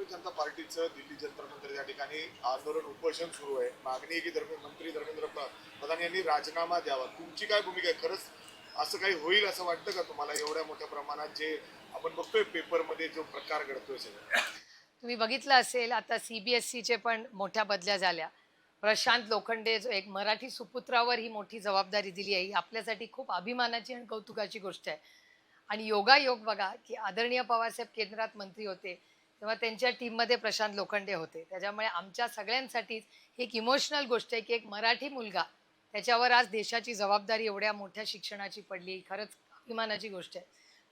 जनता पार्टीचं दिल्ली जंतर मंतर या ठिकाणी आंदोलन उपोषण सुरू आहे. मागणी आहे की मंत्री धर्मेंद्र प्रधान यांनी राजीनामा द्यावा. तुमची काय भूमिका आहे? खरंच असं काही होईल असं वाटतं का तुम्हाला? एवढ्या मोठ्या प्रमाणात जे आपण बघतोय पेपरमध्ये जो प्रकार घडतोय सगळं. तुम्ही बघितलं असेल आता CBSEचे पण मोठ्या बदल्या झाल्या. प्रशांत लोखंडे जो एक मराठी सुपुत्रावर ही मोठी जबाबदारी दिली आहे, ही आपल्यासाठी खूप अभिमानाची आणि कौतुकाची गोष्ट आहे. आणि योगायोग बघा की आदरणीय पवारसाहेब केंद्रात मंत्री होते तेव्हा त्यांच्या टीममध्ये प्रशांत लोखंडे होते. त्याच्यामुळे आमच्या सगळ्यांसाठीच ही एक इमोशनल गोष्ट आहे की एक मराठी मुलगा त्याच्यावर आज देशाची जबाबदारी एवढ्या मोठ्या शिक्षणाची पडली, ही खरंच अभिमानाची गोष्ट आहे.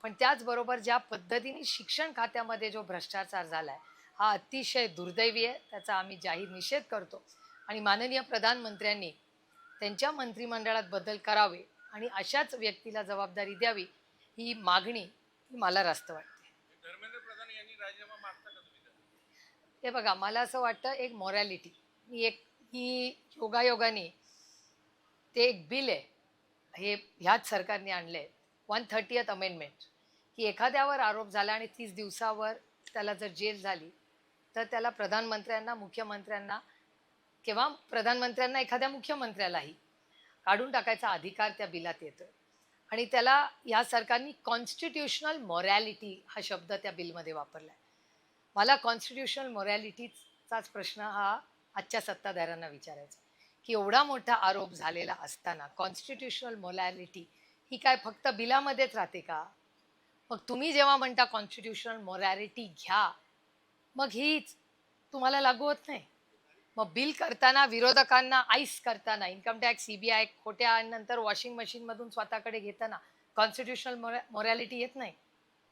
पण त्याचबरोबर ज्या पद्धतीने शिक्षण खात्यामध्ये जो भ्रष्टाचार झाला आहे हा अतिशय दुर्दैवी आहे. त्याचा आम्ही जाहीर निषेध करतो आणि माननीय प्रधानमंत्र्यांनी त्यांच्या मंत्रिमंडळात बदल करावे आणि अशाच व्यक्तीला जबाबदारी द्यावी ही मागणी ही मला रास्त वाटते. धर्मेंद्र प्रधान यांनी राजीनामा मागता का तुम्ही? हे बघा मला असं वाटतं एक मॉरॅलिटी ही योगायोगाने ते एक बिल आहे हे ह्याच सरकारने आणलं आहे 130th अमेंडमेंट की एखाद्यावर आरोप झाला आणि 30 दिवसावर त्याला जर जेल झाली तर त्याला प्रधानमंत्र्यांना मुख्यमंत्र्यांना किंवा प्रधानमंत्र्यांना एखाद्या मुख्यमंत्र्यालाही काढून टाकायचा अधिकार त्या बिलात येतो. आणि त्याला या सरकारने कॉन्स्टिट्यूशनल मॉरॅलिटी हा शब्द त्या बिलमध्ये वापरला आहे. मला कॉन्स्टिट्यूशनल मॉरॅलिटीचाच प्रश्न हा आजच्या सत्ताधाऱ्यांना विचारायचा की एवढा मोठा आरोप झालेला असताना कॉन्स्टिट्यूशनल मॉरॅलिटी ही काय फक्त बिलामध्येच राहते का? मग तुम्ही जेव्हा म्हणता कॉन्स्टिट्यूशनल मॉरॅलिटी घ्या मग हीच तुम्हाला लागू होत नाही. मग बिल करताना विरोधकांना आईस करताना इन्कम टॅक्स CBI खोट्या नंतर वॉशिंग मशीनमधून स्वतःकडे घेताना कॉन्स्टिट्यूशनल मॉरॅलिटी येत नाही.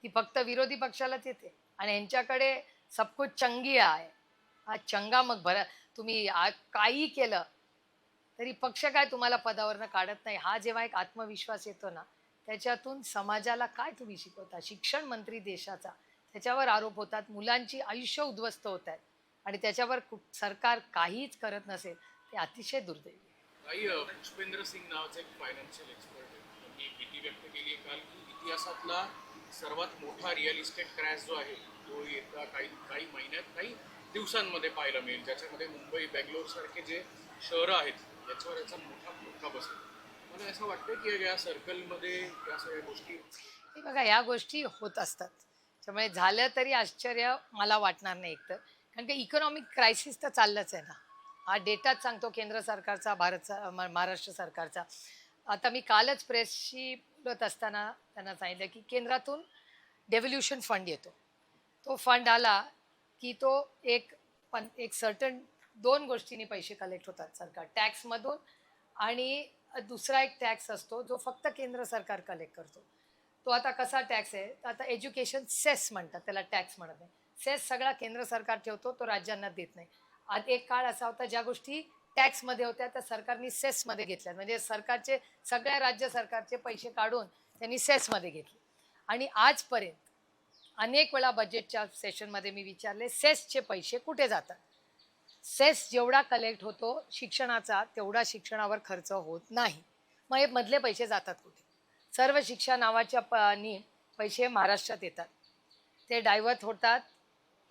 ती फक्त विरोधी पक्षालाच येते आणि यांच्याकडे सब कुछ चंगी आहे. हा चंगा मग तुम्ही काही केलं तरी पक्ष काय तुम्हाला पदावरनं काढत नाही. हा जेव्हा एक आत्मविश्वास येतो ना त्याच्यातून समाजाला काय तुम्ही शिकवता? शिक्षण मंत्री देशाचा त्याच्यावर आरोप होतात, मुलांची आयुष्य उद्ध्वस्त होत आहेत आणि त्याच्यावर सरकार काहीच करत नसेल ते अतिशय दुर्दैवी. काही पुष्पेंद्र सिंग नावाचे एक फायनान्शियल एक्सपर्ट आहे, त्यांनी भीती व्यक्त केली काल की इतिहासातला सर्वात मोठा रिअल इस्टेट क्रॅश जो आहे तो येत्या काही महिन्यात काही दिवसांमध्ये पाहायला मिळेल, ज्याच्यामध्ये मुंबई बेंगलोर सारखे जे शहरं आहेत याच्यावर याचा मोठा फटका बसेल. मला असं वाटतं की या सर्कलमध्ये या सगळ्या गोष्टी हे बघा या गोष्टी होत असतात. त्यामुळे झालं तरी आश्चर्य मला वाटणार नाही एकतर कारण की इकॉनॉमिक क्रायसिस तर चाललंच आहे ना. हा डेटाच सांगतो केंद्र सरकारचा महाराष्ट्र सरकारचा. आता मी कालच प्रेसशी बोलत असताना त्यांना सांगितलं की केंद्रातून डेव्होल्युशन फंड येतो. तो फंड आला की तो एक सर्टन 2 गोष्टींनी पैसे कलेक्ट होतात सरकार टॅक्समधून आणि दुसरा एक टॅक्स असतो जो फक्त केंद्र सरकार कलेक्ट करतो. तो आता कसा टॅक्स आहे तर आता एज्युकेशन सेस म्हणतात त्याला, टॅक्स म्हणत नाही. सेस सगळा केंद्र सरकार ठेवतो, तो राज्यांना देत नाही. आज एक काळ असा होता ज्या गोष्टी टॅक्समध्ये होत्या त्या सरकारने सेसमध्ये घेतल्या, म्हणजे सरकारचे सगळ्या राज्य सरकारचे पैसे काढून त्यांनी सेसमध्ये घेतले. आणि आजपर्यंत अनेक वेळा बजेटच्या सेशनमध्ये मी विचारले सेसचे पैसे कुठे जातात? सेस जेवढा कलेक्ट होतो शिक्षणाचा तेवढा शिक्षणावर खर्च होत नाही. मग हे मधले पैसे जातात कुठे? सर्व शिक्षा नावाच्या पैसे महाराष्ट्रात येतात, ते डायव्हर्ट होतात.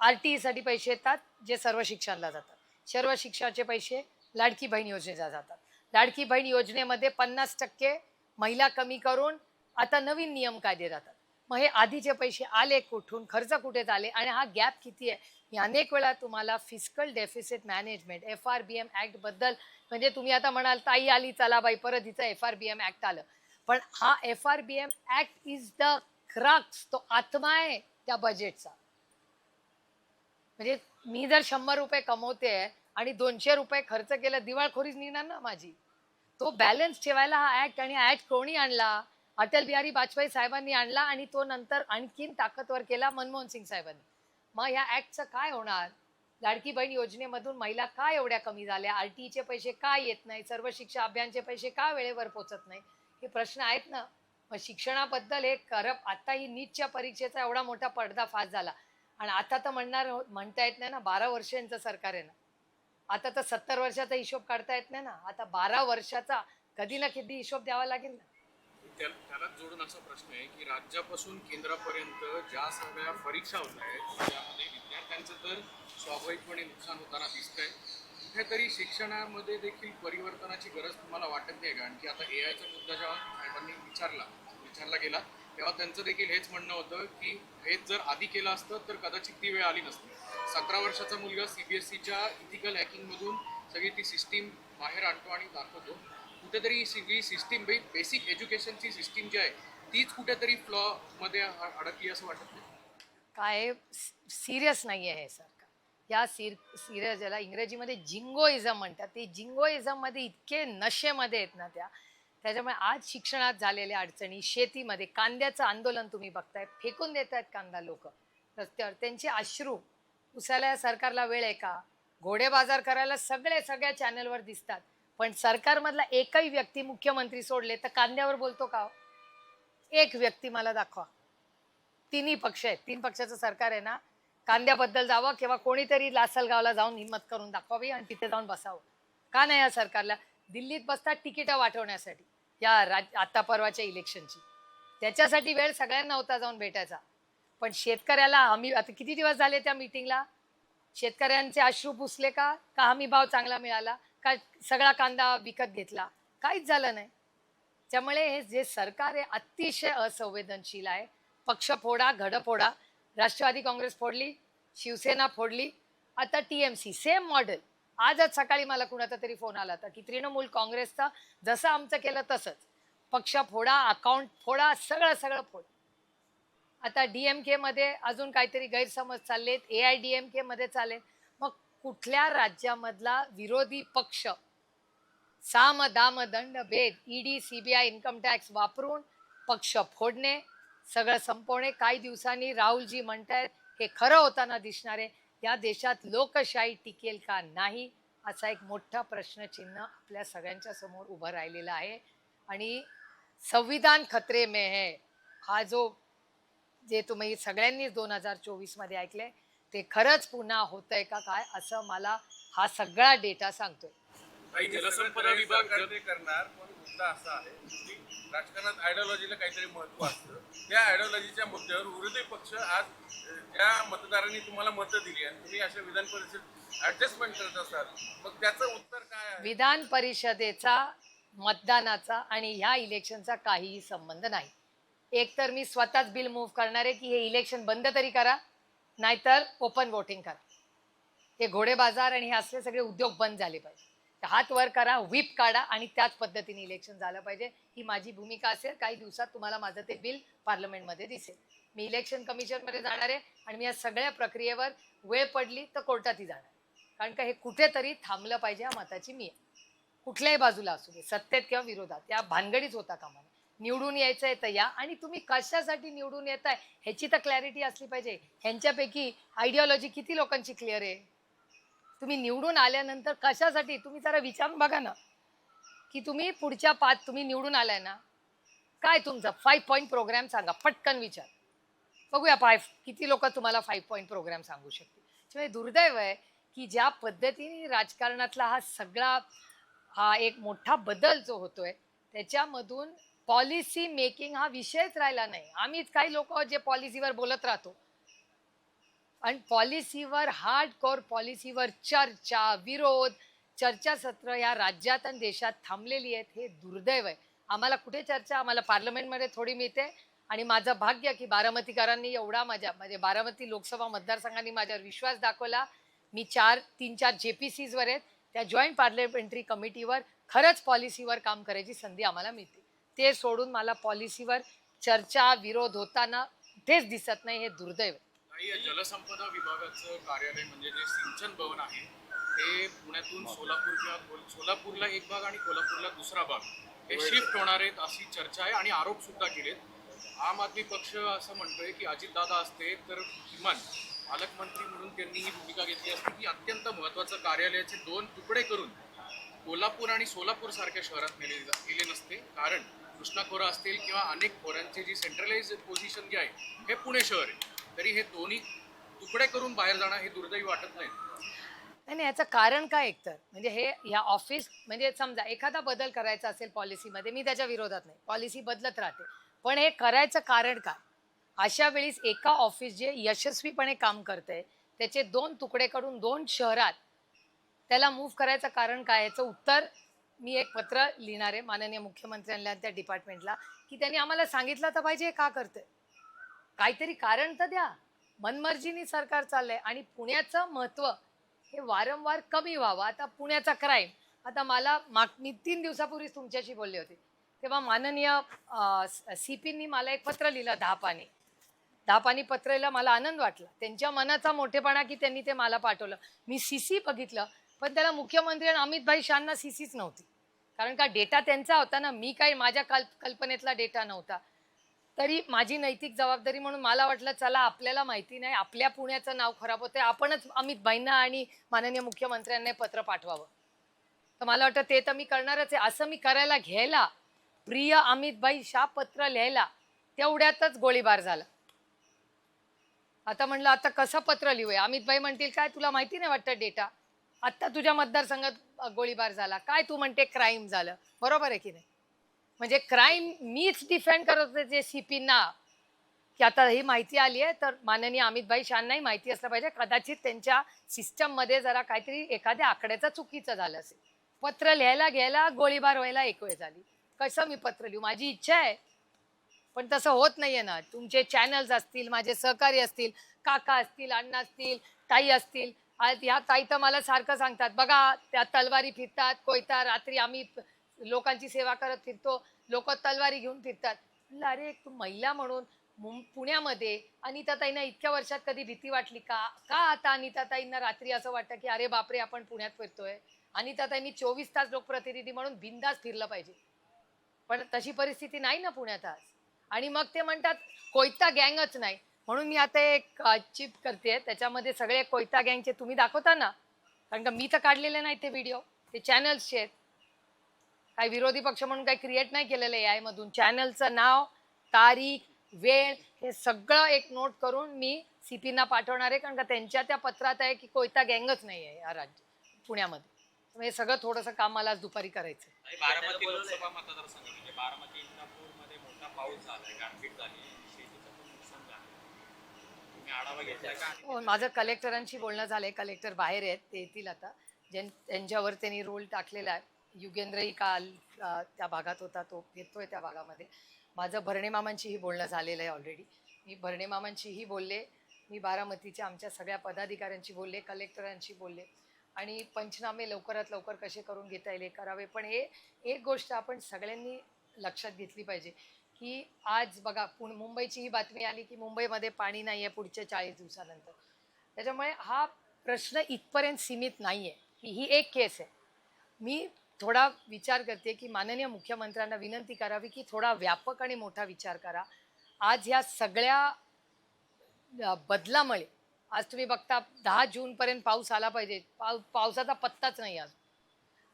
RTEसाठी पैसे येतात जे सर्व शिक्षणाला जातात. सर्व शिक्षणाचे पैसे लाडकी बहीण योजनेला जातात. लाडकी बहीण योजनेमध्ये 50% महिला कमी करून आता नवीन नियम कायदे जातात. मग हे आधीचे पैसे आले कुठून, खर्च कुठे झाले आणि हा गॅप किती आहे? मी अनेक वेळा तुम्हाला fiscal deficit management FRBM act बद्दल, म्हणजे तुम्ही आता म्हणाल ताई आली चला बाई परत हिचं FRBM ॲक्ट आलं, पण हा FRBM act is the crux, तो आत्मा आहे त्या बजेटचा. म्हणजे मी जर 100 रुपये कमवते आणि 200 रुपये खर्च केला दिवाळखोरीच निघणार ना माझी. तो बॅलन्स ठेवायला हा ऍक्ट, आणि ऍक्ट कोणी आणला? अटल बिहारी वाजपेयी साहेबांनी आणला आणि तो नंतर आणखीन ताकदवर केला मनमोहन सिंग साहेबांनी. मग या ऍक्टचं काय होणार? लाडकी बहीण योजनेमधून महिला का एवढ्या कमी झाल्या? RTEचे पैसे का येत नाही? सर्व शिक्षा अभियानचे पैसे का वेळेवर पोहोचत नाही? हे प्रश्न आहेत ना. मग शिक्षणाबद्दल हे आता ही नीटच्या परीक्षेचा एवढा मोठा पर्दाफाश झाला आणि आता तर म्हणता येत नाही ना 12 वर्षांचं सरकार आहे ना. आता तर 70 वर्षाचा हिशोब काढता येत नाही ना. आता 12 वर्षाचा कधी ना कधी हिशोब द्यावा लागेल ना. त्यालाच जोडून असा प्रश्न आहे की राज्यापासून केंद्रापर्यंत ज्या सगळ्या परीक्षा होत आहेत त्यामध्ये विद्यार्थ्यांचं तर स्वाभाविकपणे नुकसान होताना दिसतंय. कुठेतरी शिक्षणामध्ये देखील परिवर्तनाची गरज तुम्हाला वाटत नाही का? आणखी आता एआयचा मुद्दा जेव्हा साहेबांनी विचारला गेला तेव्हा त्यांचं देखील हेच म्हणणं होतं की हेच जर आधी केलं असतं तर कदाचित ती वेळ आली नसती. 17 वर्षाचा मुलगा CBSEच्या इथिकल हॅकिंगमधून सगळी ती सिस्टीम बाहेर आणतो आणि दाखवतो. कुठेतरी ही सगळी सिस्टीम बेसिक एज्युकेशनची सिस्टीम जी आहे तीच कुठेतरी फ्लॉमध्ये अडकली असं वाटत नाही. काय सिरियस नाही आहे हे सरकार. या सिरियस ज्याला इंग्रजीमध्ये जिंगोइझम म्हणतात, ते जिंगोइझममध्ये इतके नशेमध्ये आहेत ना त्याच्यामुळे आज शिक्षणात झालेल्या अडचणी, शेतीमध्ये कांद्याचं आंदोलन तुम्ही बघताय, फेकून देत आहेत कांदा लोक रस्त्यावर, त्यांचे अश्रू पुसायला या सरकारला वेळ आहे का? घोडे बाजार करायला सगळ्या चॅनलवर दिसतात, पण सरकारमधला एकही व्यक्ती, मुख्यमंत्री सोडले, तर कांद्यावर बोलतो का? एक व्यक्ती मला दाखवा. तिन्ही पक्ष आहेत, 3 पक्षाचं सरकार आहे ना, कांद्याबद्दल जावं किंवा कोणीतरी लासलगावला जाऊन हिंमत करून दाखवावी आणि तिथे जाऊन बसावं. का नाही या सरकारला? दिल्लीत बसतात तिकीटं वाटवण्यासाठी, या आता परवाच्या इलेक्शनची. त्याच्यासाठी वेळ सगळ्यांना होता जाऊन भेटायचा. पण शेतकऱ्याला आम्ही आता किती दिवस झाले त्या मीटिंगला, शेतकऱ्यांचे अश्रू पुसले का? का हमी भाव चांगला मिळाला का? सगळा कांदा विकत घेतला? काहीच झालं नाही. त्यामुळे हे जे सरकार आहे अतिशय असंवेदनशील आहे. पक्ष फोडा, घड फोडा. राष्ट्रवादी काँग्रेस फोडली, शिवसेना फोडली, आता TMC सेम मॉडेल. आजच सकाळी मला कुणाचा तरी फोन आला होता की तृणमूल काँग्रेसचा जसं आमचं केलं तसंच पक्ष फोडा, अकाउंट फोडा, सगळं फोड. आता DMK मध्ये अजून काहीतरी गैरसमज चाललेत, AIDMK मध्ये चालेल. मग कुठल्या राज्यामधला विरोधी पक्ष साम दाम दंड भेद, ED CBI इन्कम टॅक्स वापरून पक्ष फोडणे, सगळं संपवणे? काही दिवसांनी राहुलजी म्हणतायत हे खरं होताना दिसणारे. या देशात लोकशाही टिकेल का नाही असा एक मोठा प्रश्नचिन्ह आपल्या सगळ्यांच्या समोर उभं राहिलेला आहे. आणि संविधान खतरे में है हा जे तुम्ही सगळ्यांनी 2024 मध्ये ऐकले, ते खरंच पुन्हा होतंय का काय असं मला हा सगळा डेटा सांगतोय. काही जलसंपदा विभाग करणार, पण मुद्दा असा आहे की राजकारणात आयडिओलॉजीला काहीतरी महत्व असतं. त्या आयडिओलॉजीच्या मुद्द्यावर विरोधी पक्ष आज ज्या मतदारांनी तुम्हाला मतं दिली आणि तुम्ही अशा विधान परिषद ऍडजस्टमेंट करत असाल, मग त्याचं उत्तर काय आहे? विधान परिषदेचा, मतदानाचा आणि ह्या इलेक्शनचा काहीही संबंध नाही. एक तर मी स्वतःच बिल मूव्ह करणार आहे की हे इलेक्शन बंद तरी करा, नाहीतर ओपन वोटिंग करा. हे घोडे बाजार आणि हे असले सगळे उद्योग बंद झाले पाहिजे. हात वर करा, व्हीप काढा आणि त्याच पद्धतीने इलेक्शन झालं पाहिजे. ही माझी भूमिका असेल. काही दिवसात तुम्हाला माझं ते बिल पार्लमेंटमध्ये दिसेल. मी इलेक्शन कमिशनमध्ये जाणार आहे आणि मी या सगळ्या प्रक्रियेवर वेळ पडली तर कोर्टातही जाणार, कारण का हे कुठेतरी थांबलं पाहिजे. या मताची मी कुठल्याही बाजूला असू दे, सत्तेत किंवा विरोधात, या भानगडीच होता कामा नये. निवडून यायचं आहे तर या, आणि तुम्ही कशासाठी निवडून येत आहे ह्याची तर क्लॅरिटी असली पाहिजे. ह्यांच्यापैकी आयडिओलॉजी किती लोकांची क्लिअर आहे? तुम्ही निवडून आल्यानंतर कशासाठी, तुम्ही जरा विचारून बघा ना की तुम्ही पुढच्या तुम्ही निवडून आलाय ना, काय तुमचा 5 पॉईंट प्रोग्राम सांगा, पटकन विचार बघूया. किती लोक तुम्हाला 5 पॉईंट प्रोग्राम सांगू शकतील. त्यामुळे दुर्दैव आहे की ज्या पद्धतीने राजकारणातला हा एक मोठा बदल जो होतोय त्याच्यामधून पॉलिसी मेकिंग हा विषयच राहिला नाही. आम्हीच काही लोक जे पॉलिसीवर बोलत राहतो आणि पॉलिसीवर, हार्डकोर पॉलिसीवर चर्चा, विरोध, चर्चासत्र या राज्यात आणि देशात थांबलेली आहेत. हे दुर्दैव आहे. आम्हाला कुठे चर्चा, आम्हाला पार्लमेंटमध्ये थोडी मिळते. आणि माझं भाग्य की बारामतीकरांनी एवढा म्हणजे बारामती लोकसभा मतदारसंघाने माझ्यावर विश्वास दाखवला. मी 3-4 JPCs वर आहेत, त्या जॉईंट पार्लमेंटरी कमिटीवर खरंच पॉलिसीवर काम करायची संधी आम्हाला मिळते. ते सोडून मला पॉलिसीवर चर्चा, विरोध होताना कुठेच दिसत नाही. हे दुर्दैव. काही जलसंपदा विभागाचं कार्यालय म्हणजे जे सिंचन भवन आहे ते पुण्यातून सोलापूरला एक भाग आणि कोल्हापूरला दुसरा भाग हे शिफ्ट होणार आहेत अशी चर्चा आहे आणि आरोप सुद्धा केलेत. आम आदमी पक्ष असं म्हणतोय की अजितदादा असते तर किमान पालकमंत्री म्हणून त्यांनी ही भूमिका घेतली असती की अत्यंत महत्त्वाचं कार्यालयाचे 2 तुकडे करून कोल्हापूर आणि सोलापूर सारख्या शहरात नेले नसते, कारण कृष्णा खोरा असतील किंवा अनेक खोऱ्यांची जी सेंट्रलाइज पोझिशन जी आहे हे पुणे शहर आहे. तरी हे दोन्ही तुकडे करून बाहेर जाणं हे दुर्दैवी वाटत नाही. नाही, याचं कारण काय? एकतर म्हणजे हे या ऑफिस म्हणजे समजा एखादा बदल करायचा असेल पॉलिसीमध्ये, मी त्याच्या विरोधात नाही, पॉलिसी बदलत राहते, पण हे करायचं कारण काय? अशा वेळीस एका ऑफिस जे यशस्वीपणे काम करतंय त्याचे 2 तुकडे करून 2 शहरात त्याला मूव्ह करायचं कारण काय, याचं उत्तर मी एक पत्र लिहिणार आहे माननीय मुख्यमंत्र्यांना, त्या डिपार्टमेंटला, की त्यांनी आम्हाला सांगितलं तर पाहिजे हे का करतंय, काहीतरी कारण तर द्या. मनमर्जीनी सरकार चाललंय आणि पुण्याचं महत्त्व हे वारंवार कमी व्हावं. आता पुण्याचा क्राईम, आता मी 3 दिवसापूर्वीच तुमच्याशी बोलले होते, तेव्हा माननीय CPनी मला एक पत्र लिहिलं 10 पानी. 10 पानी पत्राला मला आनंद वाटला, त्यांच्या मनाचा मोठेपणा की त्यांनी ते मला पाठवलं. मी CC बघितलं, पण त्याला मुख्यमंत्री आणि अमित भाई शाहना CCच नव्हती, कारण का डेटा त्यांचा होता ना, मी काही माझ्या कल्पनेतला डेटा नव्हता. तरी माझी नैतिक जबाबदारी म्हणून मला वाटलं चला, आपल्याला माहिती नाही, आपल्या पुण्याचं नाव खराब होतंय, आपणच अमित भाईंना आणि माननीय मुख्यमंत्र्यांना पत्र पाठवावं. तर मला वाटतं ते तर मी करणारच आहे. असं मी करायला घ्यायला, प्रिय अमित भाई शाह पत्र लिहायला, तेवढ्यातच गोळीबार झाला. आता म्हणलं आता कसं पत्र लिहूया, अमित भाई म्हणतील काय तुला माहिती नाही वाटतं डेटा, आत्ता तुझ्या मतदारसंघात गोळीबार झाला, काय तू म्हणते क्राईम झालं, बरोबर आहे की नाही. म्हणजे क्राईम मीच डिफेंड करत होते जे CPना, की आता ही माहिती आली आहे तर माननीय अमित भाई शाहनाही माहिती असलं पाहिजे, कदाचित त्यांच्या सिस्टममध्ये जरा काहीतरी एखाद्या आकड्याचं चुकीचं झालं असेल. पत्र लिहायला घ्यायला गोळीबार व्हायला एक वेळ झाली. कसं मी पत्र लिहू, माझी इच्छा आहे पण तसं होत नाहीये ना. तुमचे चॅनल्स असतील, माझे सहकारी असतील, काका असतील, अण्णा असतील, ताई असतील, आज ह्या ताई तर मला सारखं सांगतात, बघा त्या तलवारी फिरतात, कोयता रात्री आम्ही लोकांची सेवा करत फिरतो, लोक तलवारी घेऊन फिरतात. म्हणलं अरे एक महिला म्हणून पुण्यामध्ये अनिताताईंना इतक्या वर्षात कधी भीती वाटली का? का आता अनिताताईंना रात्री असं वाटतं की अरे बापरे आपण पुण्यात फिरतोय? अनिताताईंनी 24 तास लोकप्रतिनिधी म्हणून बिंदास फिरलं पाहिजे, पण तशी परिस्थिती नाही ना पुण्यात आज. आणि मग ते म्हणतात कोयता गँगच नाही, म्हणून मी आता एक चिप करते, त्याच्यामध्ये सगळे कोयता गँगचे तुम्ही दाखवता ना, कारण का मी तर काढलेले नाही ते व्हिडिओ, ते चॅनल्सचे आहेत. काही विरोधी पक्ष म्हणून काही क्रिएट नाही केलेलं AI मधून. चॅनलचं नाव, तारीख, वेळ हे सगळं एक नोट करून मी CPना पाठवणार आहे, कारण का त्यांच्या त्या पत्रात आहे की कोयता गँगच नाही आहे या पुण्यामध्ये. हे सगळं थोडंसं काम मला आज दुपारी करायचं. बारामती लोकसभा मतदारसंघ म्हणजे बारामती इंदापूरमध्ये मोठा पाऊस झालाय, गारपीट झाली, शेतीचं पण नुकसान झालं. तुम्ही आढावा घेतलाय का? हो, माझं कलेक्टरांशी बोलणं झालंय, कलेक्टर बाहेर आहेत, ते येतील आता. त्यांच्यावर त्यांनी रोल टाकलेला आहे. युगेंद्रही काल त्या भागात होता, तो येतोय त्या भागामध्ये. माझं भरणे मामांशीही बोलणं झालेलं आहे ऑलरेडी. मी भरणे मामांशीही बोलले, मी बारामतीच्या आमच्या सगळ्या पदाधिकाऱ्यांशी बोलले, कलेक्टरांशी बोलले, आणि पंचनामे लवकरात लवकर कसे करून घेता येईल हे करावे. पण हे एक गोष्ट आपण सगळ्यांनी लक्षात घेतली पाहिजे की आज बघा मुंबईची ही बातमी आली की मुंबईमध्ये पाणी नाही आहे पुढच्या 40 दिवसानंतर. त्याच्यामुळे हा प्रश्न इथपर्यंत सीमित नाही आहे, ही एक केस आहे. मी थोडा विचार करते की माननीय मुख्यमंत्र्यांना विनंती करावी की थोडा व्यापक आणि मोठा विचार करा. आज ह्या सगळ्या बदलामुळे आज तुम्ही बघता 10 जूनपर्यंत पाऊस आला पाहिजे, पावसाचा पत्ताच नाही आज.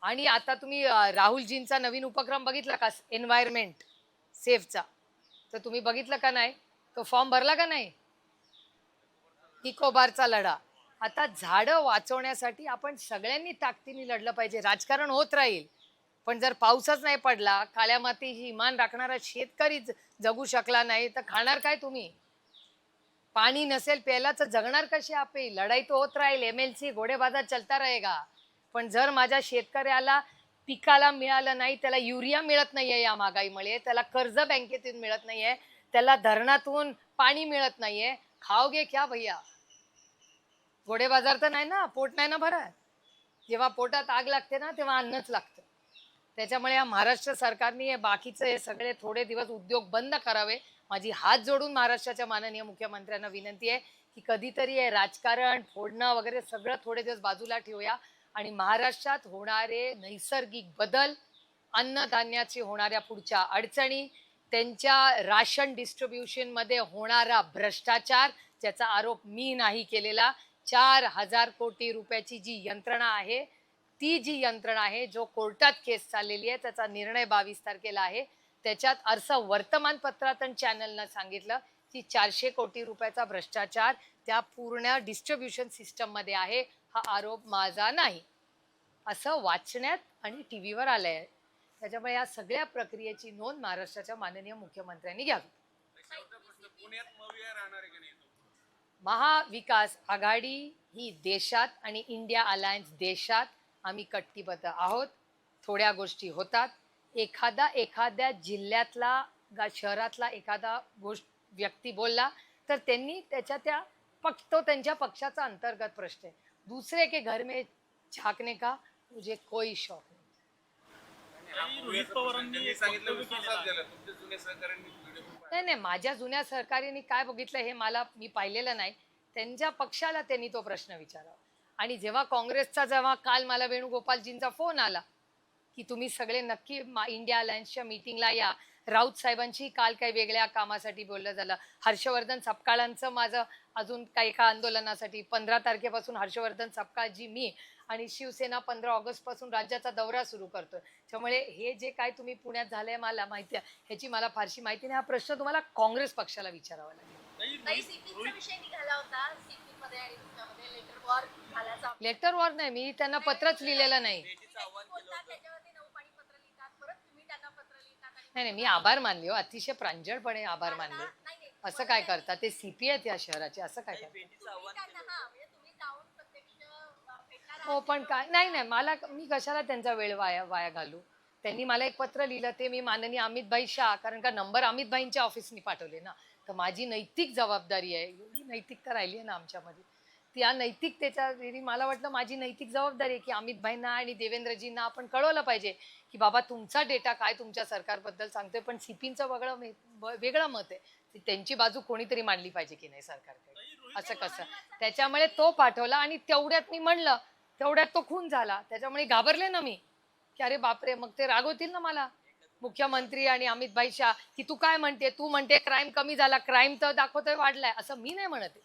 आणि आता तुम्ही राहुलजींचा नवीन उपक्रम बघितला का, एन्व्हायरमेंट सेफचा, तर तुम्ही बघितलं का नाही, तो फॉर्म भरला का नाही, इकोबारचा लढा. आता झाडं वाचवण्यासाठी आपण सगळ्यांनी ताकदीने लढलं पाहिजे. राजकारण होत राहील, पण जर पाऊसच नाही पडला, काळ्या मातीची इमान राखणारा शेतकरी जगू शकला नाही तर खाणार काय तुम्ही? पाणी नसेल प्यायला तर जगणार कसे आपे? लढाई तो होत राहील, MLC घोडेबाजार चलता रहेगा. पण जर माझ्या शेतकऱ्याला पिकाला मिळालं नाही, त्याला युरिया मिळत नाहीये या महागाईमुळे, त्याला कर्ज बँकेतून मिळत नाहीये, त्याला धरणातून पाणी मिळत नाहीये, खाओगे क्या भैया? घोडेबाजार तर नाही ना, पोट नाही ना भरत. जेव्हा पोटात आग लागते ना तेव्हा अन्नच लागतं. त्याच्यामुळे या महाराष्ट्र सरकारने हे बाकीचे हे सगळे थोडे दिवस उद्योग बंद करावे. माझी हात जोडून महाराष्ट्राच्या माननीय मुख्यमंत्र्यांना विनंती आहे की कधीतरी हे राजकारण फोडणं वगैरे सगळं थोडे दिवस बाजूला ठेवूया आणि महाराष्ट्रात होणारे नैसर्गिक बदल, अन्नधान्याची होणाऱ्या पुढच्या अडचणी, त्यांच्या राशन डिस्ट्रीब्युशनमध्ये होणारा भ्रष्टाचार, ज्याचा आरोप मी नाही केलेला, 4,000 कोटी रुपयाची जी यंत्रणा आहे, ती जी यंत्रणा आहे, जो कोर्टात केस चाललेली आहे, त्याचा निर्णय 22 तारखेला आहे. त्याच्यात असं वर्तमानपत्रात आणि चॅनलनं सांगितलं की 400 कोटी रुपयाचा भ्रष्टाचार त्या पूर्ण डिस्ट्रीब्युशन सिस्टममध्ये आहे. हा आरोप माझा नाही, असं वाचण्यात आणि TV वर आलंय. त्याच्यामुळे या सगळ्या प्रक्रियेची नोंद महाराष्ट्राच्या माननीय मुख्यमंत्र्यांनी घ्यावी. पुण्यात मविया राहणार आहे की नाही? महाविकास आघाडी ही देशात आणि इंडिया अलायन्स देशात आम्ही कटिबद्ध आहोत. थोड्या गोष्टी होतात, एखाद्या जिल्ह्यातला शहरातला एखादा व्यक्ती बोलला तर त्यांनी त्याच्या तो त्यांच्या पक्षाचा अंतर्गत प्रश्न आहे. दूसरे के घर में झांकने का मुझे कोई शौक नहीं. रोहित पवारांनी सांगितलं विश्वासात गेला तुमच्या जुन्या सहकाऱ्यांनी व्हिडिओ नाही, माझ्या जुन्या सहकाऱ्यांनी काय बघितलं हे मी पाहिलेलं नाही. त्यांच्या पक्षाला त्यांनी तो प्रश्न विचारावा. आणि जेव्हा काल मला वेणुगोपालजींचा फोन आला की तुम्ही सगळे नक्की इंडिया अलायन्सच्या मीटिंगला या, राऊत साहेबांची काल काही वेगळ्या कामासाठी बोललं झालं, हर्षवर्धन सपकाळांचं माझं अजून काही एका आंदोलनासाठी 15 तारखेपासून हर्षवर्धन सपकाळजी मी आणि शिवसेना 15 ऑगस्ट पासून राज्याचा दौरा सुरू करतोय. त्यामुळे हे जे काय तुम्ही पुण्यात झालंय मला माहिती आहे, ह्याची मला फारशी माहिती नाही. हा प्रश्न तुम्हाला काँग्रेस पक्षाला विचारावा लागेल. लेटर वॉर नाही, मी त्यांना पत्रच लिहिलेलं नाही. नाही, मी आभार मानले हो, अतिशय प्रांजळपणे आभार मानले. असं काय करता, ते सीपी आहेत या शहराचे, असं काय करता. हो पण काय नाही, मी कशाला त्यांचा वेळ वाया घालू. त्यांनी मला एक पत्र लिहिलं, ते मी माननीय अमितभाई शाह, कारण का नंबर अमितभाईंच्या ऑफिसनी पाठवले ना, तर माझी नैतिक जबाबदारी आहे. एवढी नैतिकता राहिली आहे ना आमच्यामध्ये, त्या नैतिकतेच्या मला वाटलं माझी नैतिक जबाबदारी आहे की अमितभाईंना आणि देवेंद्रजींना आपण कळवलं पाहिजे की बाबा तुमचा डेटा काय तुमच्या सरकारबद्दल सांगतोय. पण सीपींचं वेगळं मत आहे, त्यांची बाजू कोणीतरी मांडली पाहिजे की नाही सरकारकडे, असं कसं. त्याच्यामुळे तो पाठवला आणि तेवढ्यात मी म्हणलं, तेवढ्यात तो खून झाला. त्याच्यामुळे घाबरले ना मी की अरे बापरे, मग ते रागवतील ना मला मुख्यमंत्री आणि अमितभाई शाह की तू काय म्हणते, तू म्हणते क्राईम कमी झाला, क्राईम तर दाखवतोय वाढलाय. असं मी नाही म्हणते,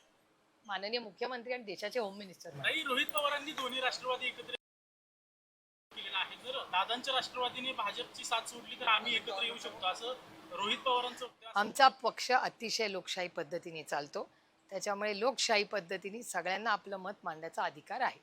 माननीय मुख्यमंत्री आणि देशाचे होम मिनिस्टर. रोहित पवारांनी दोन्ही राष्ट्रवादी एकत्र केलेला आहे. जर दादांच्या राष्ट्रवादीने भाजपची साथ सोडली तर आम्ही एकत्र येऊ शकतो, असं रोहित पवारांचं. आमचा पक्ष अतिशय लोकशाही पद्धतीने चालतो, त्याच्यामुळे लोकशाही पद्धतीने सगळ्यांना आपलं मत मांडण्याचा अधिकार आहे.